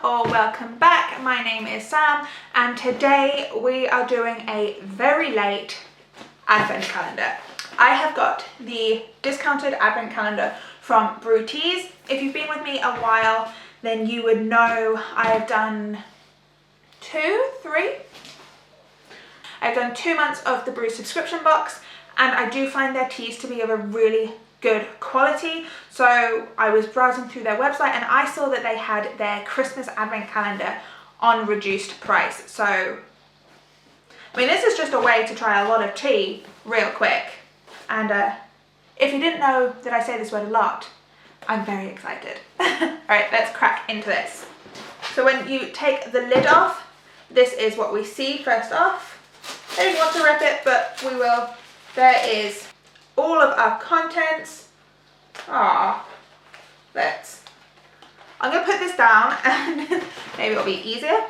or welcome back. My name is Sam and today we are doing a very late advent calendar. I have got the discounted advent calendar from BRUU. If you've been with me a while, then you would know I have done I've done 2 months of the BRUU subscription box, and I do find their teas to be of a really good quality. So I was browsing through their website and I saw that they had their Christmas advent calendar on reduced price. So, I mean, this is just a way to try a lot of tea real quick. And if you didn't know that I say this word a lot, I'm very excited. All right, let's crack into this. So when you take the lid off, this is what we see first off. I didn't want to rip it, but we will. There is all of our contents. I'm gonna put this down and maybe it'll be easier.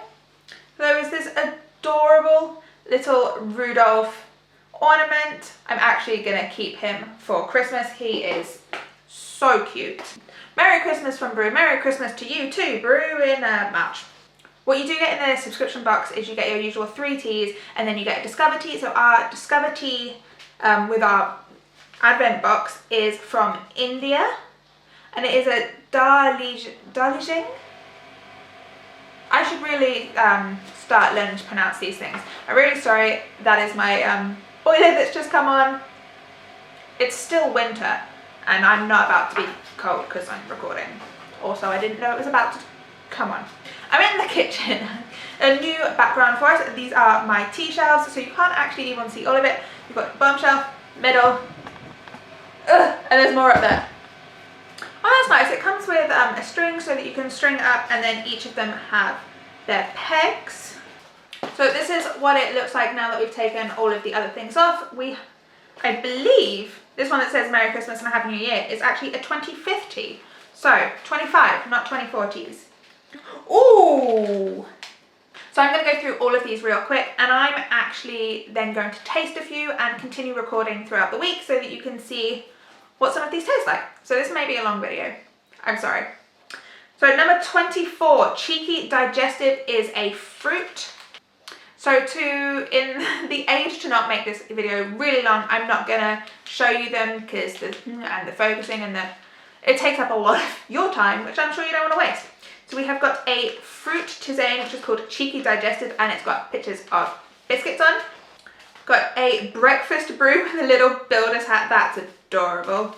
There is this adorable little Rudolph ornament. I'm actually gonna keep him for Christmas. He is so cute. Merry Christmas from BRUU. Merry Christmas to you too, BRUU, in March. What you do get in the subscription box is you get your usual 3 teas and then you get a Discover tea. So our Discover tea with our Advent box is from India, and it is a Darjeeling. I should really start learning to pronounce these things. I'm really sorry, that is my boiler that's just come on. It's still winter and I'm not about to be cold because I'm recording. Also, I didn't know it was about to come on. I'm in the kitchen. A new background for us. These are my tea shelves, so you can't actually even see all of it. You've got the bottom shelf, middle, and there's more up there. Oh, that's nice. It comes with a string so that you can string up, and then each of them have their pegs. So this is what it looks like now that we've taken all of the other things off. I believe this one that says Merry Christmas and Happy New Year is actually a 25th tea. So 25, not 24 teas. Ooh! So I'm going to go through all of these real quick, and I'm actually then going to taste a few and continue recording throughout the week so that you can see what some of these taste like. So this may be a long video. I'm sorry. So number 24, Cheeky Digestive, is a fruit. So in the age to not make this video really long, I'm not going to show you them because the focusing and it takes up a lot of your time, which I'm sure you don't want to waste. So we have got a fruit tisane, which is called Cheeky Digestive, and it's got pictures of biscuits on. Got a breakfast brew with a little builder's hat. That's adorable.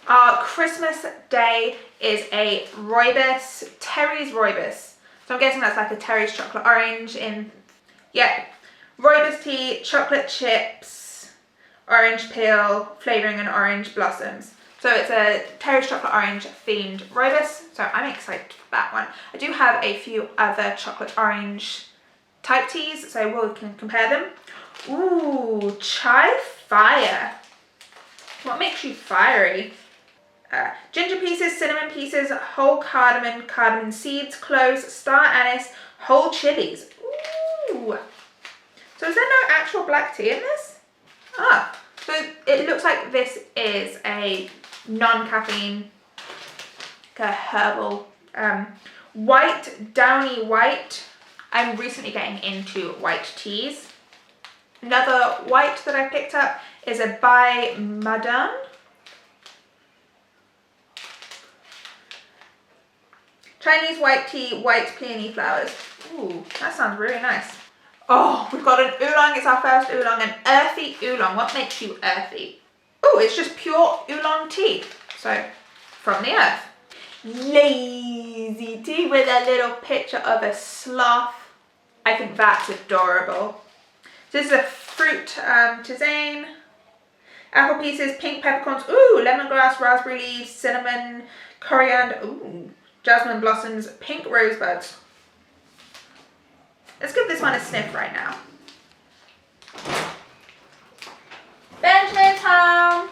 Our Christmas day is a rooibos, Terry's rooibos. So I'm guessing that's like a Terry's chocolate orange in, yeah. Rooibos tea, chocolate chips, orange peel, flavouring and orange blossoms. So it's a Terry's chocolate orange themed rooibos, so I'm excited for that one. I do have a few other chocolate orange type teas, so we can compare them. Ooh, chai fire. What makes you fiery? Ginger pieces, cinnamon pieces, whole cardamom, cardamom seeds, cloves, star anise, whole chilies. Ooh. So is there no actual black tea in this? Ah, so it looks like this is a non-caffeine, like a herbal, white, downy white. I'm recently getting into white teas. Another white that I picked up is a by Madame. Chinese white tea, white peony flowers. Ooh, that sounds really nice. Oh, we've got an oolong. It's our first oolong, an earthy oolong. What makes you earthy? Oh, it's just pure oolong tea. So, from the earth. Lazy tea with a little picture of a sloth. I think that's adorable. This is a fruit tisane. Apple pieces, pink peppercorns. Ooh, lemongrass, raspberry leaves, cinnamon, coriander. Ooh, jasmine blossoms, pink rosebuds. Let's give this one a sniff right now. Benjamin's home.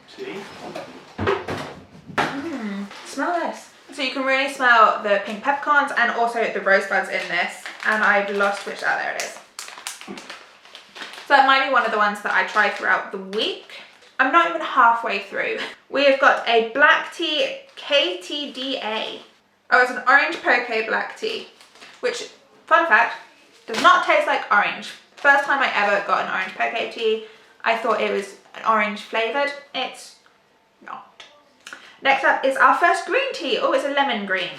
See? Smell this. So you can really smell the pink peppercorns and also the rosebuds in this. And I've lost which, there it is. So that might be one of the ones that I try throughout the week. I'm not even halfway through. We have got a black tea KTDA. Oh, it's an orange poke black tea, which, fun fact, does not taste like orange. First time I ever got an orange poke tea, I thought it was an orange flavoured. It's not. Next up is our first green tea. Oh, it's a lemon green.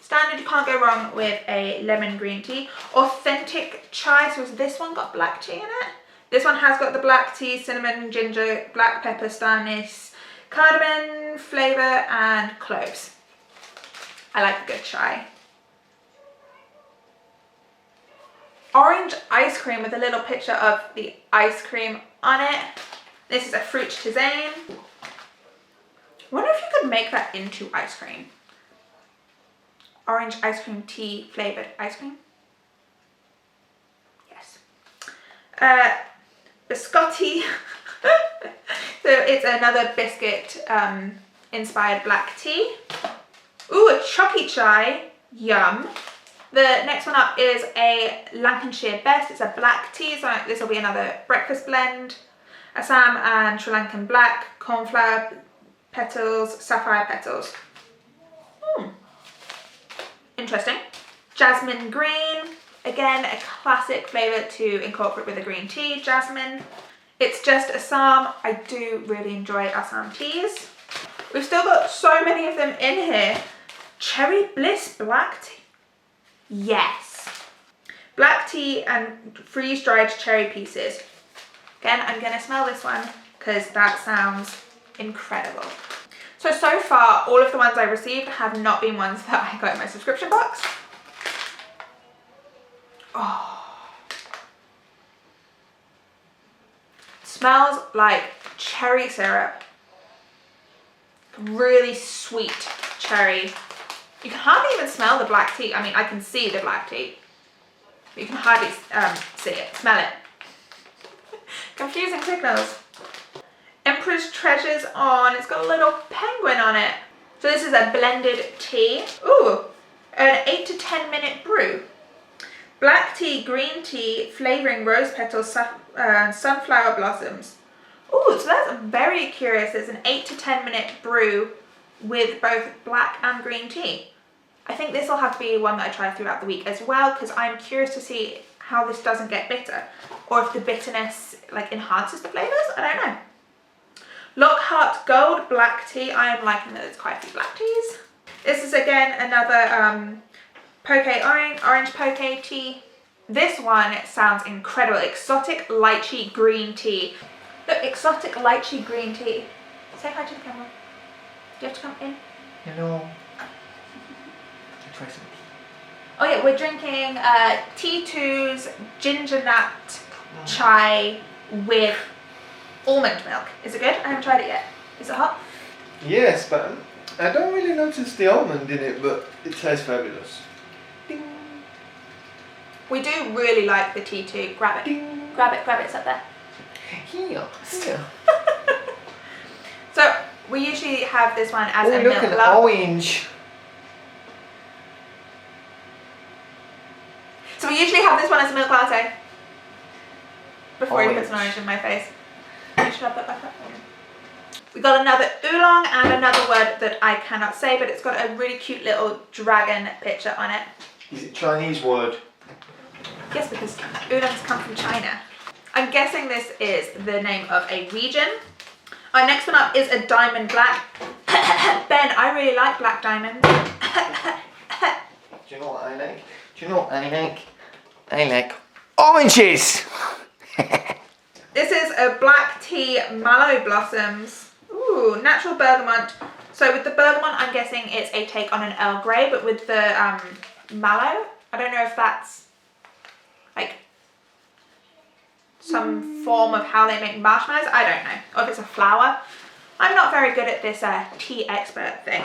Standard, you can't go wrong with a lemon green tea. Authentic chai, so this one got black tea in it. This one has got the black tea, cinnamon, ginger, black pepper, star anise, cardamom flavour and cloves. I like a good chai. Orange ice cream with a little picture of the ice cream on it. This is a fruit tisane. I wonder if you could make that into ice cream. Orange ice cream tea flavoured ice cream. Yes. Biscotti. So it's another biscuit inspired black tea. Ooh, a chocky chai. Yum. The next one up is a Lancashire Best. It's a black tea, so this will be another breakfast blend. Assam and Sri Lankan black, cornflower petals, sapphire petals. Interesting. Jasmine green. Again, a classic flavour to incorporate with a green tea, jasmine. It's just Assam. I do really enjoy Assam teas. We've still got so many of them in here. Cherry Bliss black tea. Yes. Black tea and freeze-dried cherry pieces. Again, I'm going to smell this one because that sounds incredible. So far, all of the ones I received have not been ones that I got in my subscription box. Oh. Smells like cherry syrup. Really sweet cherry. You can hardly even smell the black tea. I mean, I can see the black tea, but you can hardly see it, smell it. Confusing signals. Emperor's Treasures on. It's got a little penguin on it. So this is a blended tea. Ooh, an 8 to 10 minute brew. Black tea, green tea, flavouring rose petals, sunflower blossoms. Ooh, so that's very curious. It's an 8 to 10 minute brew with both black and green tea. I think this will have to be one that I try throughout the week as well, because I'm curious to see how this doesn't get bitter, or if the bitterness like enhances the flavours. I don't know. Lockhart Gold black tea. I am liking that there's quite a few black teas. This is again another orange poke tea. This one sounds incredible. Exotic lychee green tea. Look, exotic lychee green tea. Say hi to the camera. Do you have to come in? Hello. Try some tea. Oh yeah, we're drinking T2's ginger nut chai with almond milk. Is it good? I haven't tried it yet. Is it hot? Yes, but I don't really notice the almond in it, but it tastes fabulous. Ding. We do really like the T2. Grab it. Ding. Grab it, it's up there. Here. So we usually have this one as a look, milk an latte. orange. So we usually have this one as a milk latte. Before he puts an Orange. orange in my face. Should I put that back up? We got another oolong and another word that I cannot say, but it's got a really cute little dragon picture on it. Is it Chinese word? Yes, because oolongs come from China. I'm guessing this is the name of a region. Our next one up is a diamond black. Ben, I really like black diamonds. Do you know what I like? Do you know what I like? I like oranges! This is a black tea mallow blossoms. Ooh, natural bergamot. So with the bergamot, I'm guessing it's a take on an Earl Grey, but with the mallow, I don't know if that's like some form of how they make marshmallows. I don't know. Or if it's a flower. I'm not very good at this tea expert thing.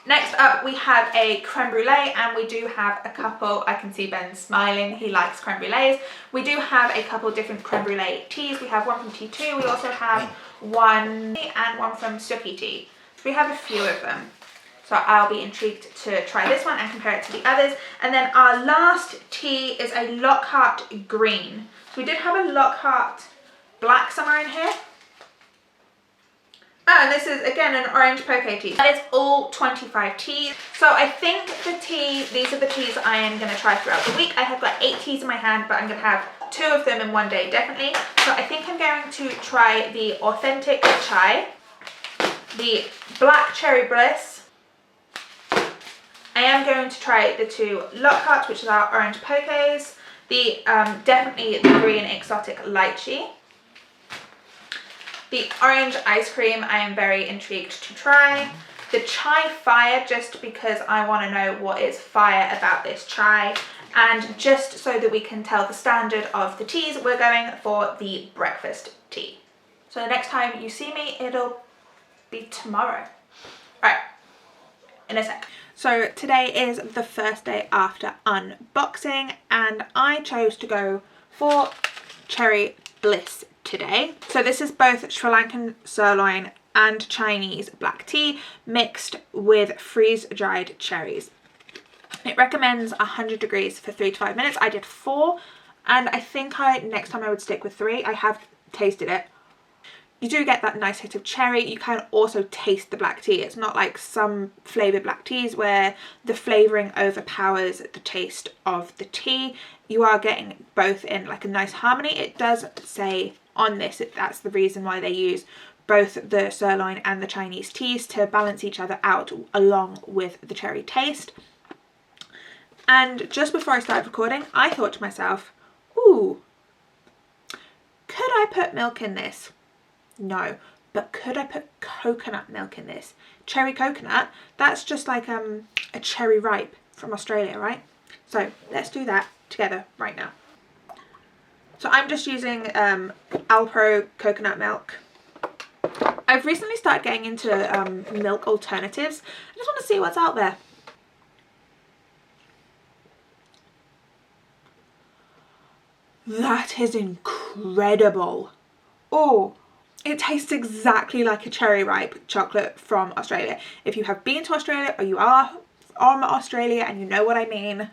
Next up, we have a creme brulee, and we do have a couple. I can see Ben smiling. He likes creme brulees. We do have a couple different creme brulee teas. We have one from T2. We also have one and one from Suki Tea. So we have a few of them. So I'll be intrigued to try this one and compare it to the others. And then our last tea is a Lockhart green. So we did have a Lockhart black somewhere in here. Oh, and this is again an orange poke tea. That is all 25 teas. So I think these are the teas I am going to try throughout the week. I have got 8 teas in my hand, but I'm going to have 2 of them in one day, definitely. So I think I'm going to try the authentic chai, the black cherry bliss. I am going to try the 2 Lockhart, which is our orange pokes, the definitely the green exotic lychee. The orange ice cream I am very intrigued to try. The chai fire, just because I want to know what is fire about this chai. And just so that we can tell the standard of the teas, we're going for the breakfast tea. So the next time you see me, it'll be tomorrow. Right, in a sec. So today is the first day after unboxing, and I chose to go for cherry bliss today. So this is both Sri Lankan sirloin and Chinese black tea mixed with freeze-dried cherries. It recommends 100 degrees for 3 to 5 minutes. I did 4, and I think next time I would stick with 3. I have tasted it. You do get that nice hit of cherry. You can also taste the black tea. It's not like some flavoured black teas where the flavouring overpowers the taste of the tea. You are getting both in like a nice harmony. It does say on this that's the reason why they use both the sirloin and the Chinese teas, to balance each other out along with the cherry taste. And just before I started recording, I thought to myself, ooh, could I put milk in this? No, but could I put coconut milk in this? Cherry coconut, that's just like a cherry ripe from Australia, right? So let's do that together right now. So I'm just using Alpro coconut milk. I've recently started getting into milk alternatives. I just want to see what's out there. That is incredible. Oh, it tastes exactly like a cherry ripe chocolate from Australia. If you have been to Australia, or you are from Australia and you know what I mean,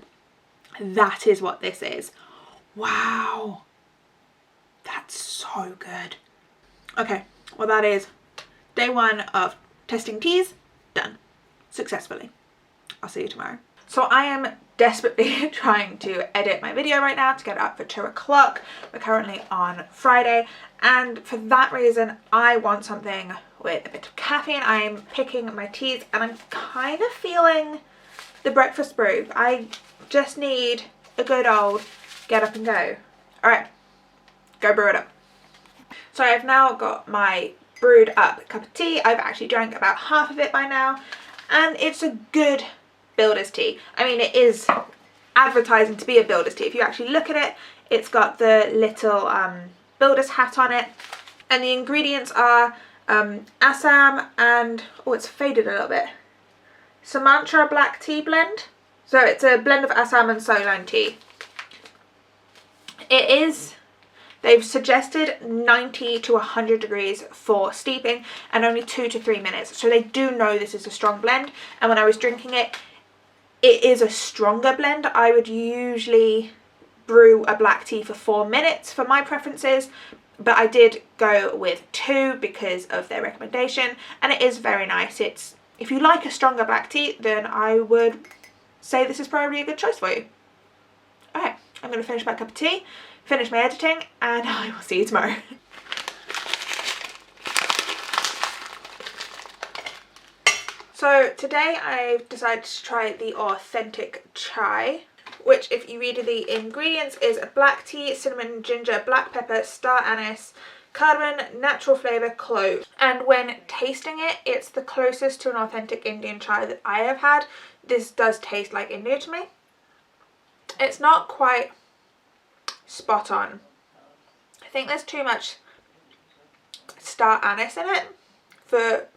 that is what this is. Wow, that's so good. Okay, well that is day 1 of testing teas done successfully. I'll see you tomorrow. So I am desperately trying to edit my video right now to get it up for 2 o'clock. We're currently on Friday, and for that reason I want something with a bit of caffeine. I'm picking my teas and I'm kind of feeling the breakfast brew. I just need a good old get up and go. Alright, go brew it up. So I've now got my brewed up cup of tea. I've actually drank about half of it by now, and it's a good builder's tea. I mean, it is advertising to be a builder's tea. If you actually look at it, it's got the little builder's hat on it, and the ingredients are Assam and, oh, it's faded a little bit, Sumatra black tea blend. So it's a blend of Assam and Ceylon tea. It is, they've suggested 90 to 100 degrees for steeping and only 2 to 3 minutes. So they do know this is a strong blend, and when I was drinking it, it is a stronger blend. I would usually brew a black tea for 4 minutes for my preferences, but I did go with 2 because of their recommendation, and it is very nice. It's, if you like a stronger black tea, then I would say this is probably a good choice for you. Alright, I'm going to finish my cup of tea, finish my editing, and I will see you tomorrow. So today I've decided to try the authentic chai, which, if you read the ingredients, is black tea, cinnamon, ginger, black pepper, star anise, cardamom, natural flavour, clove. And when tasting it, it's the closest to an authentic Indian chai that I have had. This does taste like India to me. It's not quite spot on. I think there's too much star anise in it for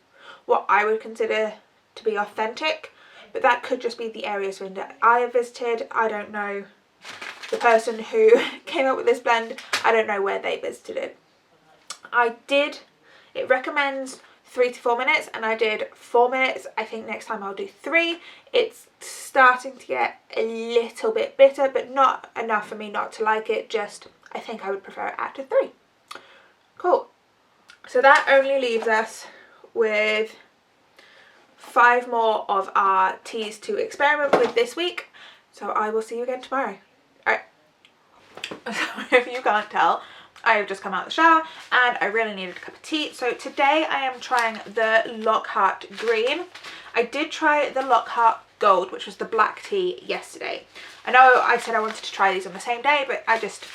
what I would consider to be authentic, but that could just be the areas of India I have visited. I don't know the person who came up with this blend. I don't know where they visited it. It recommends 3 to 4 minutes, and I did 4 minutes. I think next time I'll do 3. It's starting to get a little bit bitter, but not enough for me not to like it. Just, I think I would prefer it at 3. Cool. So that only leaves us with 5 more of our teas to experiment with this week. So I will see you again tomorrow. Alright. So if you can't tell, I have just come out of the shower and I really needed a cup of tea. So today I am trying the Lockhart green. I did try the Lockhart gold, which was the black tea, yesterday. I know I said I wanted to try these on the same day, but I just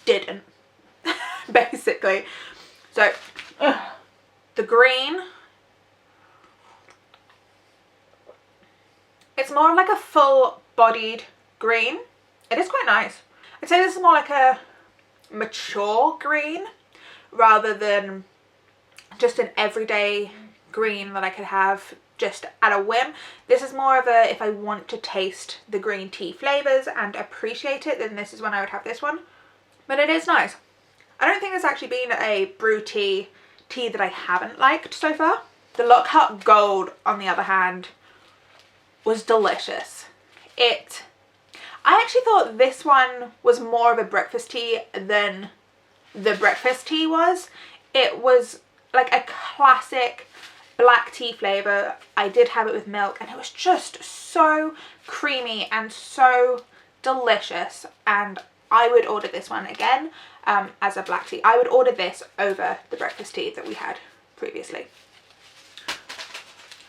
didn't, basically. So the green, it's more like a full-bodied green. It is quite nice. I'd say this is more like a mature green rather than just an everyday green that I could have just at a whim. This is more of a, if I want to taste the green tea flavours and appreciate it, then this is when I would have this one. But it is nice. I don't think there's actually been a BRUU tea that I haven't liked so far. The Lockhart Gold, on the other hand, was delicious. I actually thought this one was more of a breakfast tea than the breakfast tea was. It was like a classic black tea flavour. I did have it with milk and it was just so creamy and so delicious, and I would order this one again as a black tea. I would order this over the breakfast tea that we had previously.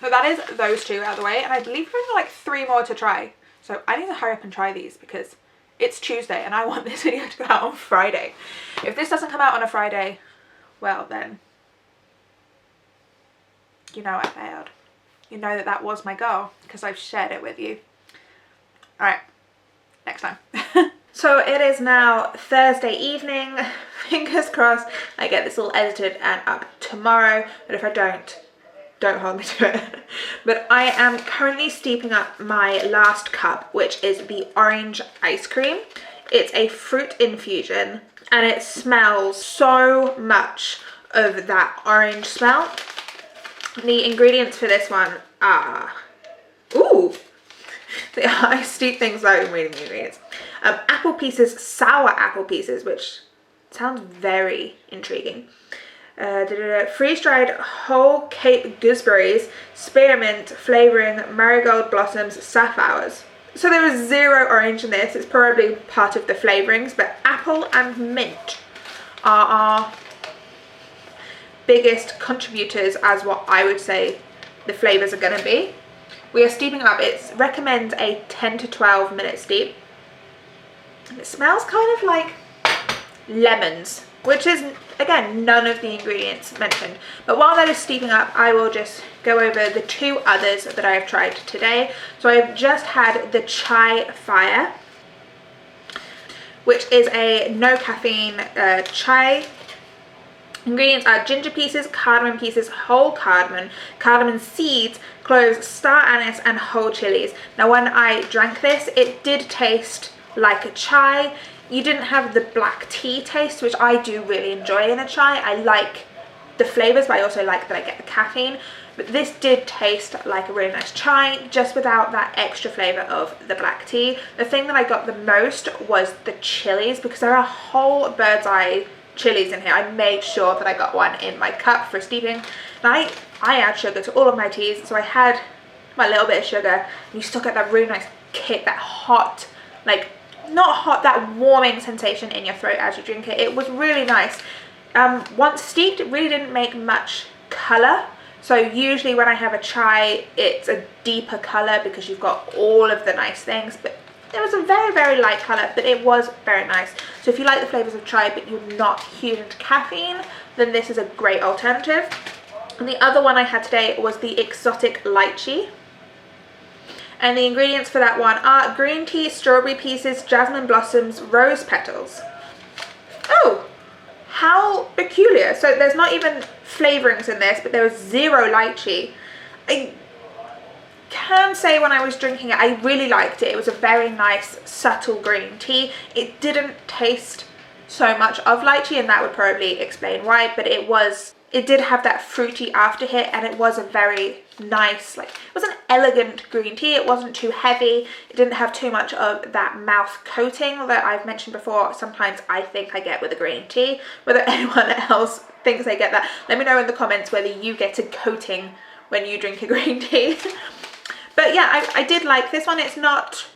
So that is those two out of the way, and I believe we've only like 3 more to try. So I need to hurry up and try these because it's Tuesday and I want this video to come out on Friday. If this doesn't come out on a Friday, well then, you know I failed. You know that that was my goal because I've shared it with you. Alright, next time. So it is now Thursday evening. Fingers crossed I get this all edited and up tomorrow, but if I don't hold me to it. But I am currently steeping up my last cup, which is the orange ice cream. It's a fruit infusion and it smells so much of that orange smell. The ingredients for this one are, ooh, I steep things out in reading the ingredients. Apple pieces, sour apple pieces, which sounds very intriguing. Freeze-dried whole Cape gooseberries, spearmint, flavouring, marigold blossoms, safflowers. So there is 0 orange in this. It's probably part of the flavourings, but apple and mint are our biggest contributors as what I would say the flavours are going to be. We are steeping up. It recommends a 10 to 12 minute steep. It smells kind of like lemons, which is, again, none of the ingredients mentioned. But while that is steeping up, I will just go over the 2 others that I have tried today. So I've just had the Chai Fire, which is a no caffeine chai. Ingredients are ginger pieces, cardamom pieces, whole cardamom, cardamom seeds, cloves, star anise and whole chilies. Now when I drank this, it did taste like a chai. You didn't have the black tea taste, which I do really enjoy in a chai. I like the flavours, but I also like that I get the caffeine. But this did taste like a really nice chai, just without that extra flavour of the black tea. The thing that I got the most was the chilies, because there are whole bird's eye chilies in here. I made sure that I got one in my cup for steeping. And I add sugar to all of my teas, so I had my little bit of sugar, and you still get that really nice kick, that hot, like, not hot, that warming sensation in your throat as you drink it. It was really nice. Once steeped, it really didn't make much colour. So usually when I have a chai, it's a deeper colour because you've got all of the nice things. But it was a very, very light colour, but it was very nice. So if you like the flavours of chai, but you're not huge into caffeine, then this is a great alternative. And the other one I had today was the exotic lychee. And the ingredients for that one are green tea, strawberry pieces, jasmine blossoms, rose petals. Oh, how peculiar. So there's not even flavourings in this, but there was 0 lychee. I can say when I was drinking it, I really liked it. It was a very nice, subtle green tea. It didn't taste so much of lychee, and that would probably explain why, but it did have that fruity after hit, and it was a very nice, like, it was an elegant green tea. It wasn't too heavy. It didn't have too much of that mouth coating that I've mentioned before. Sometimes I think I get with a green tea. Whether anyone else thinks they get that. Let me know in the comments whether you get a coating when you drink a green tea. But yeah, I did like this one. It's not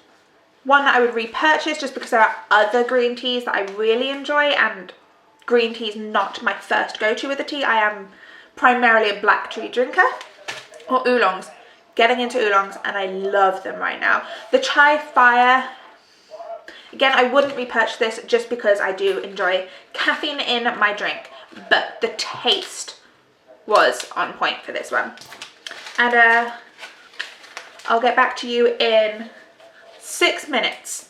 one that I would repurchase just because there are other green teas that I really enjoy, and green tea is not my first go-to with a tea. I am primarily a black tea drinker, or oolongs. Getting into oolongs, and I love them right now. The chai fire, again, I wouldn't repurchase this just because I do enjoy caffeine in my drink, but the taste was on point for this one. And I'll get back to you in 6 minutes,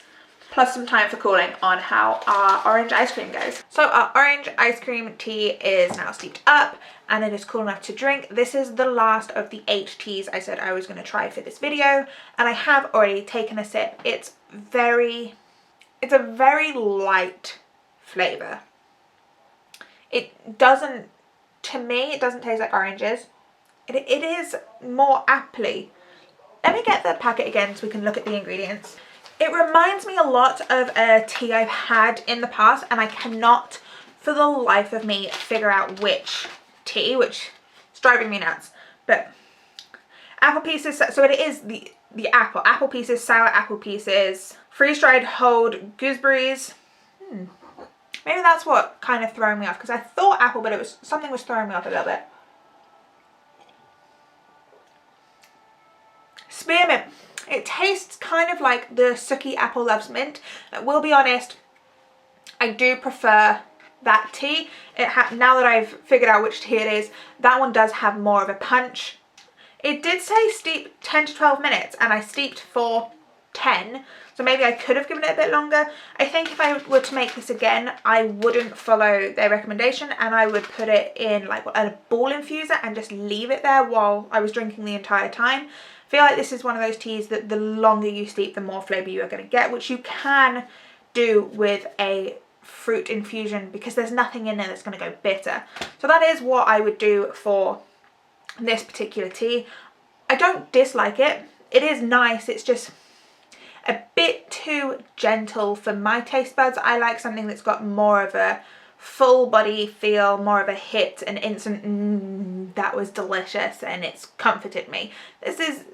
plus some time for cooling, on how our orange ice cream goes. So our orange ice cream tea is now steeped up and it is cool enough to drink. This is the last of the 8 teas I said I was going to try for this video, and I have already taken a sip. It's a very light flavour. It doesn't, to me, it doesn't taste like oranges. It is more appley. Let me get the packet again so we can look at the ingredients. It reminds me a lot of a tea I've had in the past, and I cannot for the life of me figure out which tea, which is driving me nuts. But apple pieces, so it is the apple pieces, sour apple pieces, freeze-dried whole gooseberries. Maybe that's what kind of throwing me off, because I thought apple, but it was something was throwing me off a little bit. Spearmint. It tastes kind of like the Suki Apple Loves Mint. I will be honest, I do prefer that tea. Now that I've figured out which tea it is, that one does have more of a punch. It did say steep 10 to 12 minutes, and I steeped for 10, so maybe I could have given it a bit longer. I think if I were to make this again, I wouldn't follow their recommendation, and I would put it in like a ball infuser and just leave it there while I was drinking the entire time. I feel like this is one of those teas that the longer you steep, the more flavour you are going to get, which you can do with a fruit infusion because there's nothing in there that's going to go bitter. So that is what I would do for this particular tea. I don't dislike it. It is nice. It's just a bit too gentle for my taste buds. I like something that's got more of a full body feel, more of a hit, an instant that was delicious, and it's comforted me. This is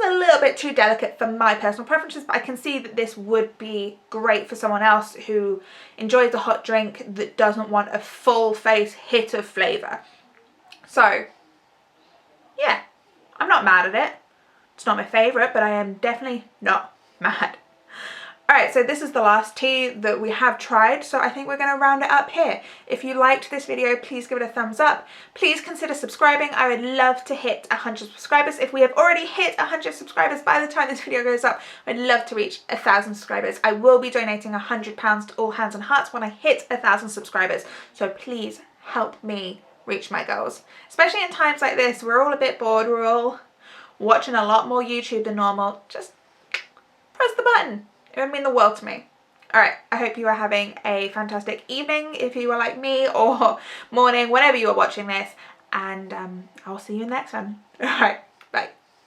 a little bit too delicate for my personal preferences, but I can see that this would be great for someone else who enjoys a hot drink that doesn't want a full face hit of flavour. So yeah, I'm not mad at it. It's not my favourite, but I am definitely not mad. Alright, so this is the last tea that we have tried, so I think we're going to round it up here. If you liked this video, please give it a thumbs up. Please consider subscribing. I would love to hit 100 subscribers. If we have already hit 100 subscribers by the time this video goes up, I'd love to reach 1,000 subscribers. I will be donating £100 to All Hands on Hearts when I hit 1,000 subscribers, so please help me reach my goals. Especially in times like this, we're all a bit bored, we're all watching a lot more YouTube than normal. Just press the button. It would mean the world to me. Alright, I hope you are having a fantastic evening if you are like me, or morning, whenever you are watching this, and I'll see you in the next one. Alright.